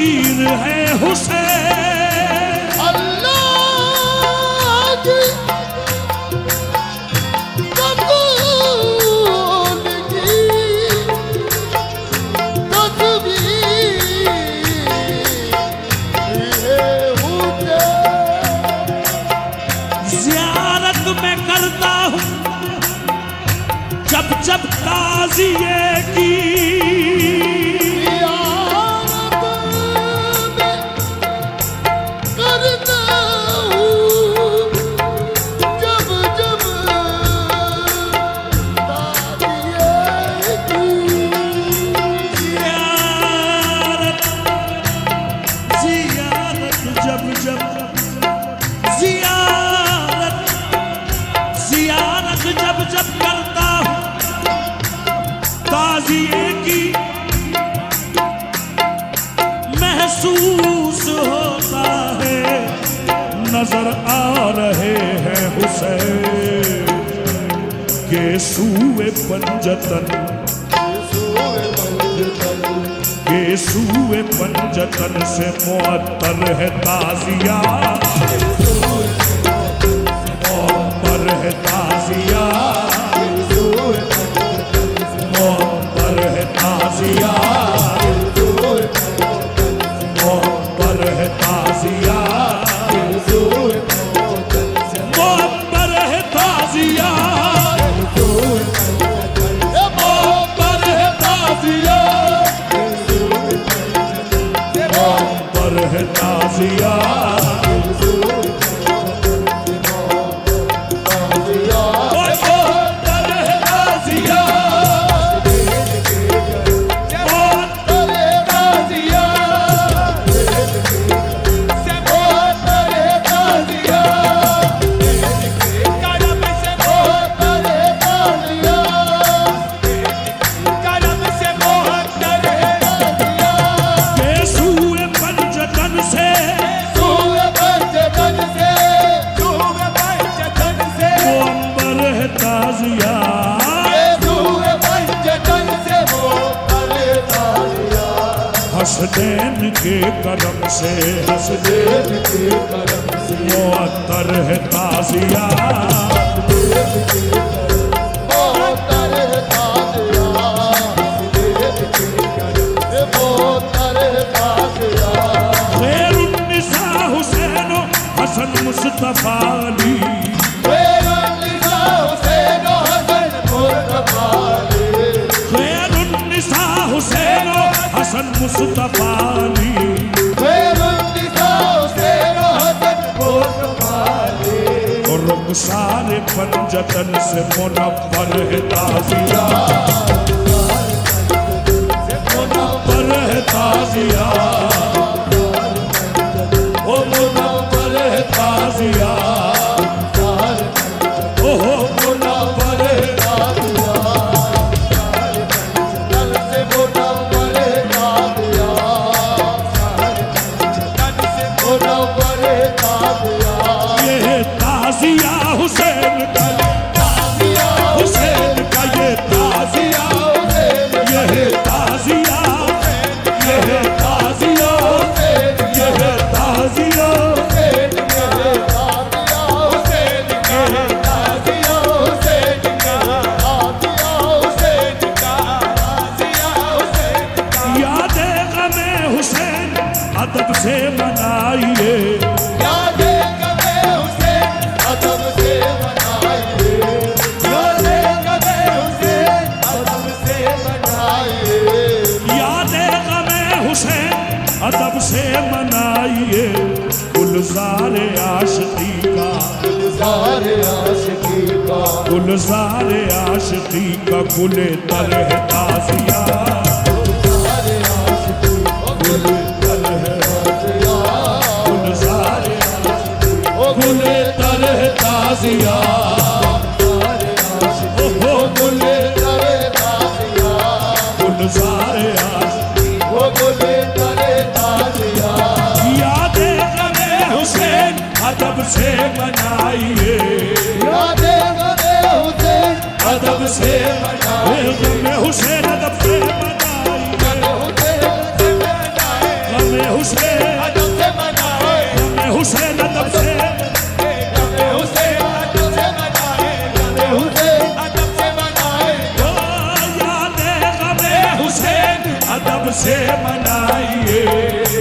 वीर है हुसैन। अल्लाह की रसूल की तस्वीर है हुसैन। ज़ियारत मैं करता हूँ जब जब ताज़िए की, जब जब करता हूँ ताज़िए की, महसूस होता है नजर आ रहे हैं हुसैन के सूए पंजतन, के सूए पंजतन से मुअत्तर है ताज़िया, मुअत्तर है ताज़िया, मुअत्तर है ताज़िया, मुअत्तर है ताज़िया, मुअत्तर है ताज़िया, मुअत्तर है ताज़िया, मुअत्तर है ताज़िया। हसनैन के करम से, हसनैन के करम से मुअत्तर है ताज़िया, मुअत्तर है ताज़िया, मुअत्तर है ताज़िया। खैरुन्निसा हुसैन हसन मुस्तफा अली, खैरुन्निसा हुसैन हसन मुस्तफा अली, खैरुन्निसा हुसैन हसन मुस्तफा अली, खैरुन्निसा हुसैन हसन मुस्तफा अली। और रुखसारे पंजतन से मुनव्वर है ताज़िया, मुनव्वर है ताज़िया, ओ मुनव्वर है ताज़िया, ओहो मुनव्वर है ताज़िया, ताज़िया हुसैन का, ताज़िया हुसैन का, ये ताज़िया, ये ताज़िया, ये ताज़िया, ये ताज़िया, यादें ग़मे हुसैन अदब से मनाइए, अदब से मनाइए गुलज़ार आशिक़ी का, गुलज़ार आशिक़ी का, गुलज़ार आशिक़ी का गुले तर है ताज़िया, गुलज़ार आशिक़ी गुले तर है ताज़िया, गुलज़ार आशिक़ी गुले तर है ताज़िया, ओहो गुले तर है ताज़िया, गुलज़ार आशिक़ी वो गुले यादें ग़मे हुसैन अदब से मनाइए, यादें ग़मे हुसैन अदब से मनाइए, ग़मे हुसैन अदब से मनाइए, ग़मे गमे हुसैन अदब से मनाए, गमे हुसैन अदब से गमे हुसैन अदब से मनाए, गमे हुसैन अदब से मनाए। ओ यादे गमे हुसैन अदब से मनाइए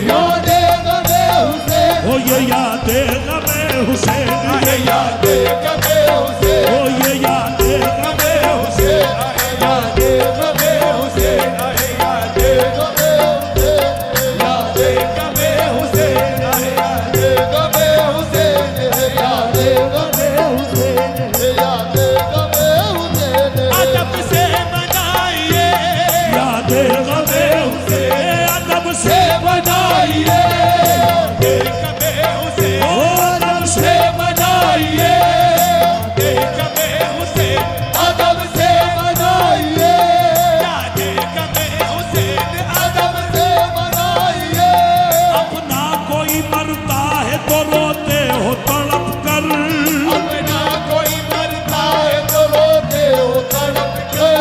यादे गमे हुसैन, ओ ये यादे गमे हुसैन अरे यादे गमे हुसैन, ओ ये यादे गमे हुसैन यादे गमे हुसैन, अरे यादे गमे हुसैन, यादे गमे हुसैन, अरे यादे गमे हुसैन, यादे गमे हुसैन, यादे गमे हुसैन। अदब से मनाइए, यादे गमे हुसैन अदब से मनाइए, यादे गमे हुसैन, ओ अदब से मनाइए, यादे गमे हुसैन, अदब से मनाइए, यादे गमे हुसैन, अदब से मनाइए। अपना कोई मरता है तो रोते हो तड़प कर अपना कोई मरता है तो रोते हो तड़प के,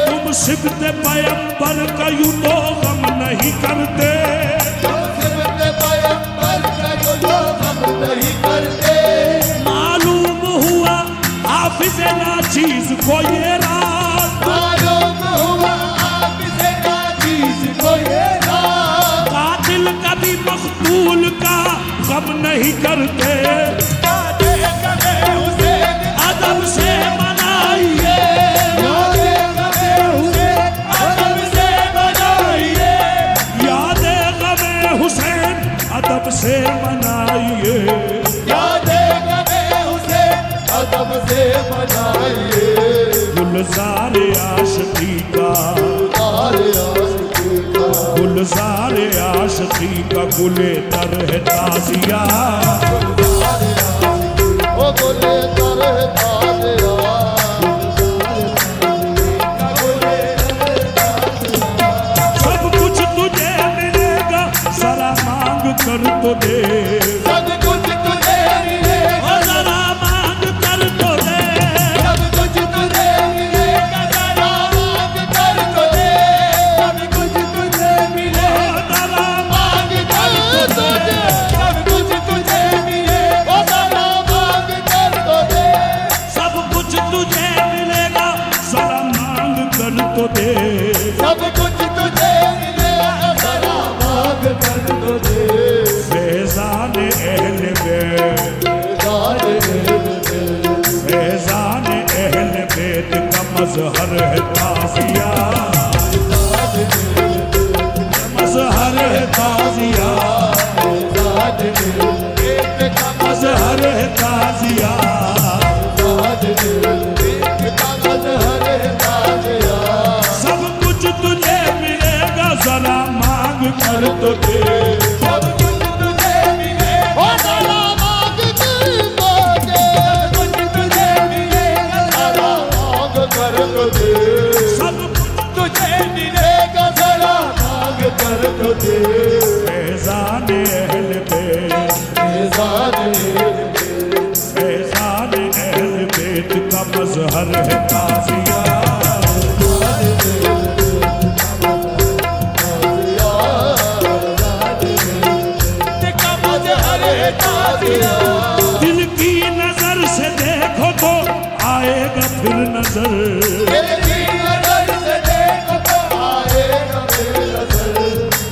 तुम सिबत पैगंबर का यूं तो गम नहीं करते तुम सिबत पैगंबर का जो गम नहीं करते। मालूम हुआ हाफिज नाचीज को ये रात मालूम हुआ आपसे नाचीज को ये रात, कातिल कभी मकतूल का गम नहीं करते यादे गमे हुसैन, अदब से मनाइए यादे गमे हुसैन, अदब से मनाइए, यादे गमे हुसैन अदब से मनाइए यादे गमे हुसैन, अदब से मनाइए। गुलजार आशिकी का तारे आशिकी का, गुलजार आशिकी का गुले तर है ताजिया ओ बोले तारे ताजिया, सब कुछ तुझे मिलेगा जरा मांग कर तो दे सब कुछ तुझे मिलेगा, ओ जरा मांग कर तो दे सब कुछ तुझे मिलेगा, जरा मांग कर तो दे, सब कुछ तुझे मिलेगा, जरा मांग कर तो दे, सब कुछ तुझे मिलेगा, जरा मांग कर तो दे, सब कुछ तुझे मिलेगा जरा मांग कर तो दे सब कुछ तुझे मिलेगा, जरा मांग कर तो दे। फैजान अहल बैत फैजान अहल बैत का मजहर है ताजिया मजहर है ताजिया मजहर है ताजिया सब कुछ तुझे मिलेगा जरा मांग कर तो दे सब कुछ तुझे मिलेगा, जरा मांग कर तो दे, सब कुछ तुझे मिलेगा, जरा मांग कर तो दे, सब कुछ तुझे मिलेगा, जरा मांग कर तो दे। फैजान अहल बैत फैजान अहल बैत का मजहर है ताजिया दिल की नजर से देखो तो आएगा फिर नजर दिल की नजर से देखो तो आएगा फिर नजर,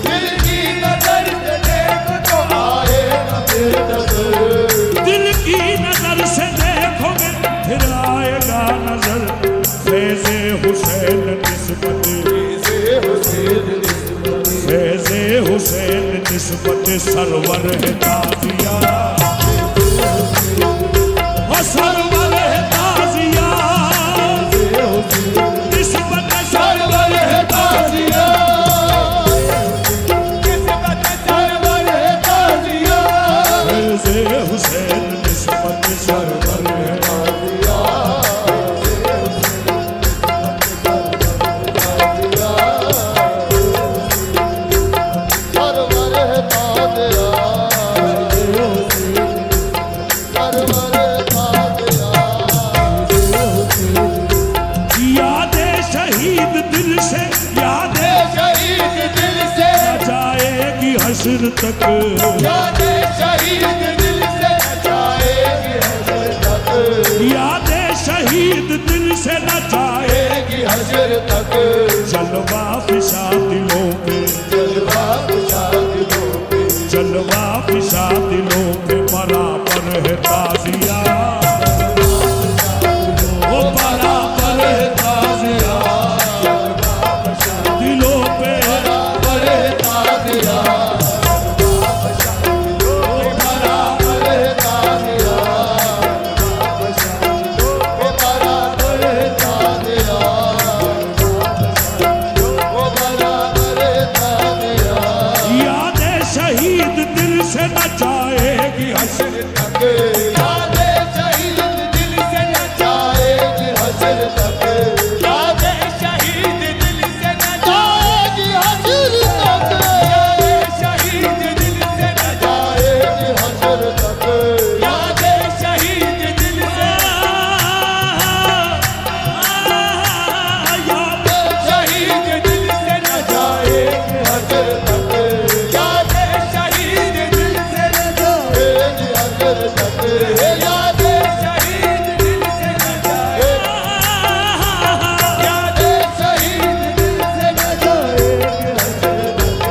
दिल की नजर से देखो तो आएगा फिर नजर, दिल की नजर से देखोगे फिर आएगा नजर फैज़े हुसैन निस्बत फैज़े हुसैन निस्बत सरवर है ताजिया ओ सरवर है ताजिया निस्बत सरवर है ताजिया फैज़े हुसैन निस्बत सरवर है हश्र तक, यादें शहीद दिल से नचाएगी हश्र तक, यादें शहीद दिल से न जाएगी हश्र तक, जलवा फिशा दिलों पे, जलवा फिशा दिलों पे, जलवा फिशा दिलों पे बराबर है ताजिया, वो बराबर है ताजिया दिलों पे, बराबर है ताजिया, बराबर है ताजिया, बराबर है ताजिया, बराबर है ताजिया, यादें शहीद दिल से न जाएगी हश्र तक, यादें शहीद दिल से नचाएगी हश्र तक, यादें शहीद दिल से नचाएगी हश्र तक, यादें शहीद दिल से नचाएगी हश्र तक, यादें शहीद दिल से, यादें शहीद दिल से नचाएगी हश्र तक, यादें शहीद दिल से नचाएगी हश्र तक, यादें शहीद दिल से नचाएगी, यादें शहीद दिल से नचाएगी हश्र तक,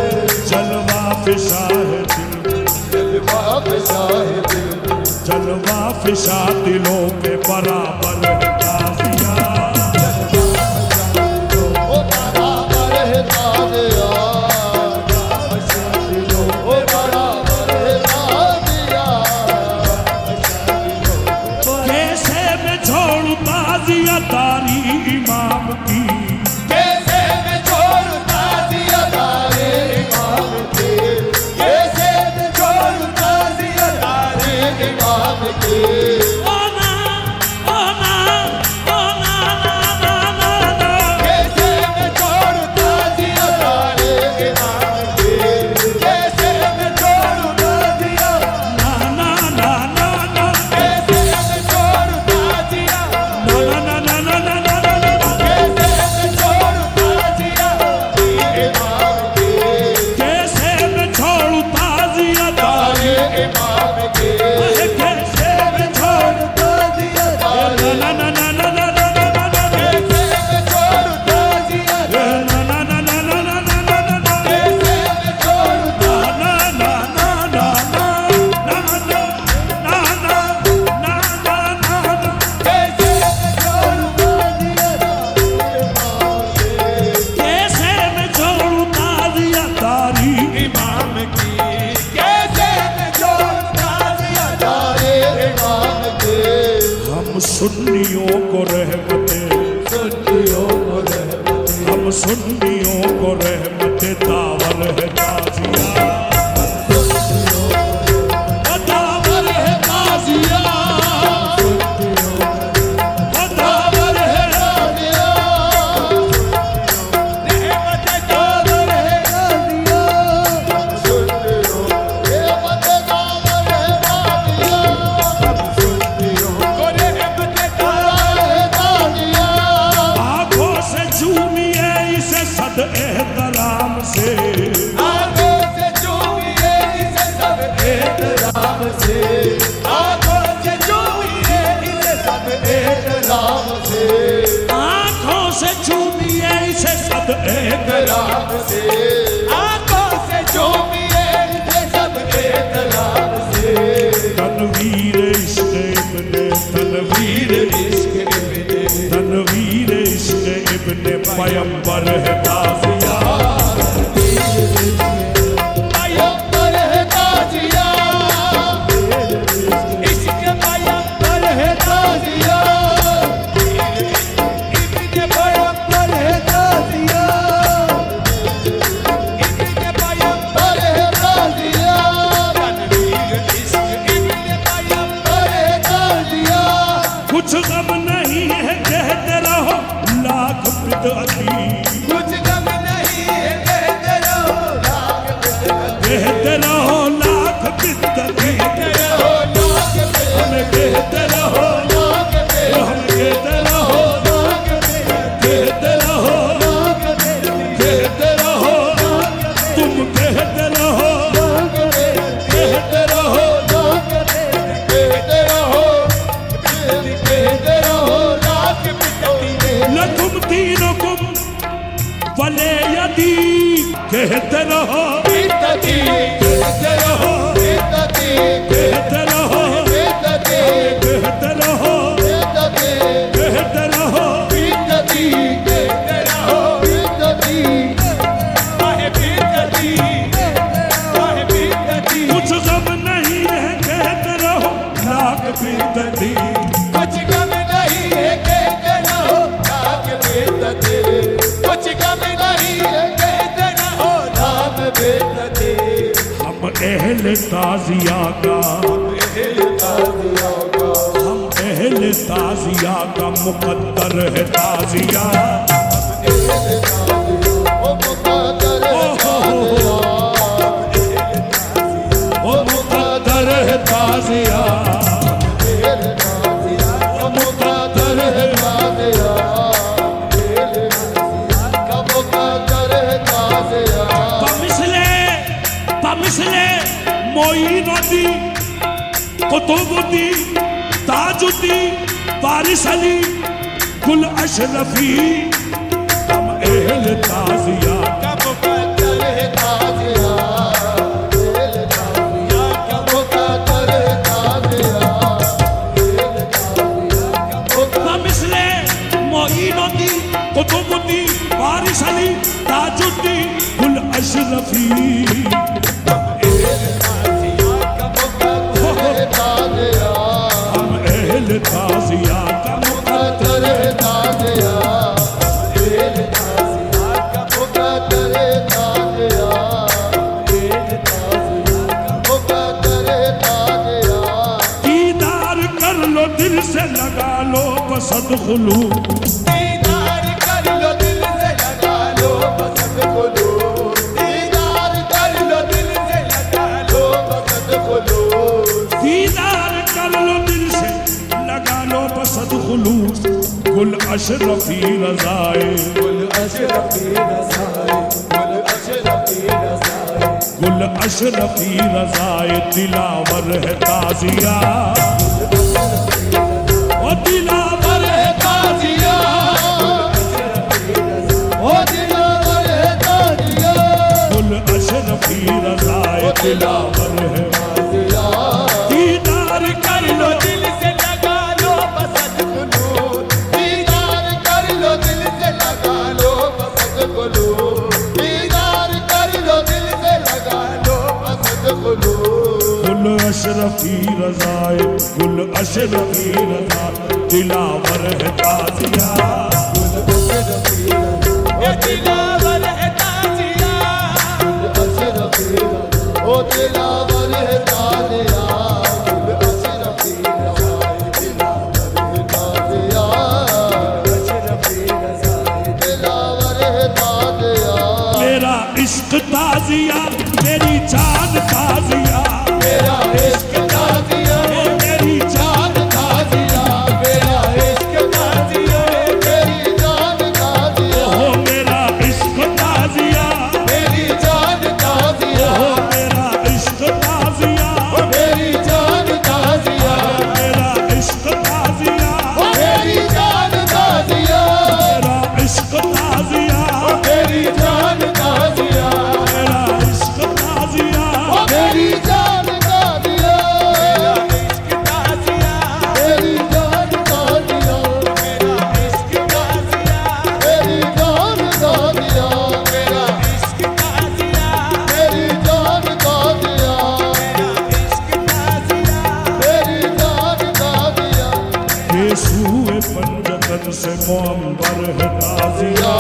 जलवा फिशा है दिल, जलवा फिशा है दिल, जलवा फिशा दिलों पे बराबर है ताजिया, ओ बराबर है ताजिया, ओ बराबर है ताजिया, कैसे मैं छोड़ूं ताजिया तारी इमाम की, कैसे मैं छोड़ूं ताजिया तारे इमाम की, कैसे मैं छोड़ूं ताजिया तारे इमाम की, ओ ना, ओ ना, ओ ना, ना, ना, ना, ना। कैसे मैं छोड़ूं ताजिया तारे इमाम की, कैसे मैं छोड़ूं ताजिया, ना, ना, ना, ना, ना। कैसे मैं छोड़ूं ताजिया, ना, ना, ना, ना, ना, ना, ना, ना, ना। कैसे मैं छोड़ूं ताजिया इमाम की, कैसे मैं छोड़ूं ताजिया तारी, तारे इमाम की, अरे कैसे मैं छोड़ूं ताजिया तारे, ना, ना, ना, ना, ना, ना, ना, ना, ना, ना। कैसे मैं छोड़ूं ताजिया, ना, ना, ना, ना, ना, ना, ना, ना, ना, ना, ना। कैसे मैं छोड़ूं ना, ना, ना, ना, ना, ना, ना, ना, ना, ना, ना, ना, ना, ना। कैसे मैं छोड़ूं ताजिया इमाम की, कैसे मैं छोड़ूं ताजिया तारी इमाम की, कैसे मैं छोड़ूं ताजिया तारे इमाम की, हम सुन्नियों को रहमते, सुन्नियों को रहमत, हम सुन्नियों को रहमते तावर है ताजिया, तावर है ताजिया, तावर है ताजिया, रहमत तावर है ताजिया, सुन्नियों रहमत तावर है ताजिया, सुन्नियों को रहमत तावर है ताजिया, आंखों से झूमिए इसे सद एहतराम से, आंखों से चूमिए इसे सब एहतराम से, आंखों से चूमिए इसे सब एहतराम से, आंखों से झूमिए इसे सद एहतराम एहतराम से, आंखों से चूमिए इसे सब एहतराम से, तनवीर इश्क इब्ने तनवीर इश्क इब्ने तनवीर इश्क इब्ने पैगंबर है ताजिया, पैगंबर है ताजिया, इश्क पैगंबर है ताजिया, इब्ने पैगंबर है ताजिया, इब्ने पैगंबर है ताजिया, तनवीर इश्क इब्ने पैगंबर है ताजिया, कुछ गम नहीं है कहते रहो लाख बिदअती, कुछ गम नहीं है कहते रहो लाख बिदअती, कहते रहो लाख बिदअती, कहते रहो लाख बिदअती, हमें कहते रहो, लाख बिदअती, हम कहते रहो, लाख बिदअती, कहते रहो, लाख बिदअती, कहते रहो, तुम कहते रहो, कहते रहो बेइज्जती कहते रहो बेइज्जती कहते रहो बेइज्जती कहते रहो बेइज्जती कहते रहो बेइज्जती कहते रहो बेइज्जती काहे बेइज्जती काहे बेइज्जती कुछ गम नहीं है कहते रहो लाख बेइज्जती कुछ गम नहीं है कहते रहो लाख बेइज्जती कुछ गम नहीं है कहते रहो लाख बेइज्जती हम अहले ताजिया का हम अहले ताजिया का मुकद्दर है ताजिया ओ मुकद्दर है ताजिया मुकद्दर है ताज़िया पमिसले मोइनुद्दीन कुतुबुद्दीन ताजुद्दीन वारिस अली गुल अशरफी हम अहले ताजिया पमिसले मोइनुद्दीन कुतुबुद्दीन वारिस अली ताजुद्दीन गुल अशरफी हम अहले ताजिया का मुकद्दर है दीदार कर लो दिल से लगा लो बसद खुलू दीदार कर लो दिल से लगा लो बसंत खुलूस दीदार कर लो दिल से लगा लो बसंत खुलूस दीदार कर लो दिल से लगा लो बसद खुलूस गुल अशरफी रज़ाए गुल अशरफी रज़ाए गुल अशरफी रज़ाए गुल अशरफी रज़ाए दिलावर है ताजिया ओ दिलावर है ताज़िया ओ दिलावर है ताज़िया गुल अशरफी रज़ाए दिलावर है ताज़िया दीदार कर लो दिल से लगा लो बसंत खुलूस दीदार कर लो दिल से लगा लो बसंत खुलूस दीदार कर लो दिल से लगा लो बसंत खुलूस गुल अशरफी रज़ाए गुल अशरफी रज़ाए दिलावर है ताजिया ये दिलावर है ताज़िया ओ दिलावर है ताज़िया अशरफी रज़ाए दिलावर है ताज़िया दिलावर है ताज़िया मेरा इश्क ताजिया मेरी जान ताजिया मेरा इश्क ताज़िया मेरी जान ताज़िया मेरा इश्क ताज़िया मेरी जान ताज़िया हो मेरा इश्क ताजिया मेरी जान ताज़िया हो मेरा इश्क ताजिया मेरी जान ताज़िया मेरा इश्क ताजिया मेरी जान ताज़िया मेरा इश्क ताजिया मेरी जान ताज़िया मेरा इश्क ताजिया मेरी जान ताज़िया मेरी जान ताज़िया मेरा इश्क ताज़िया मेरी जान ताज़िया मेरा इश्क ताज़िया मेरी जान ताज़िया मेरी जान ताज़िया ये सूए पंजतन से मुअम्बर है ताजिया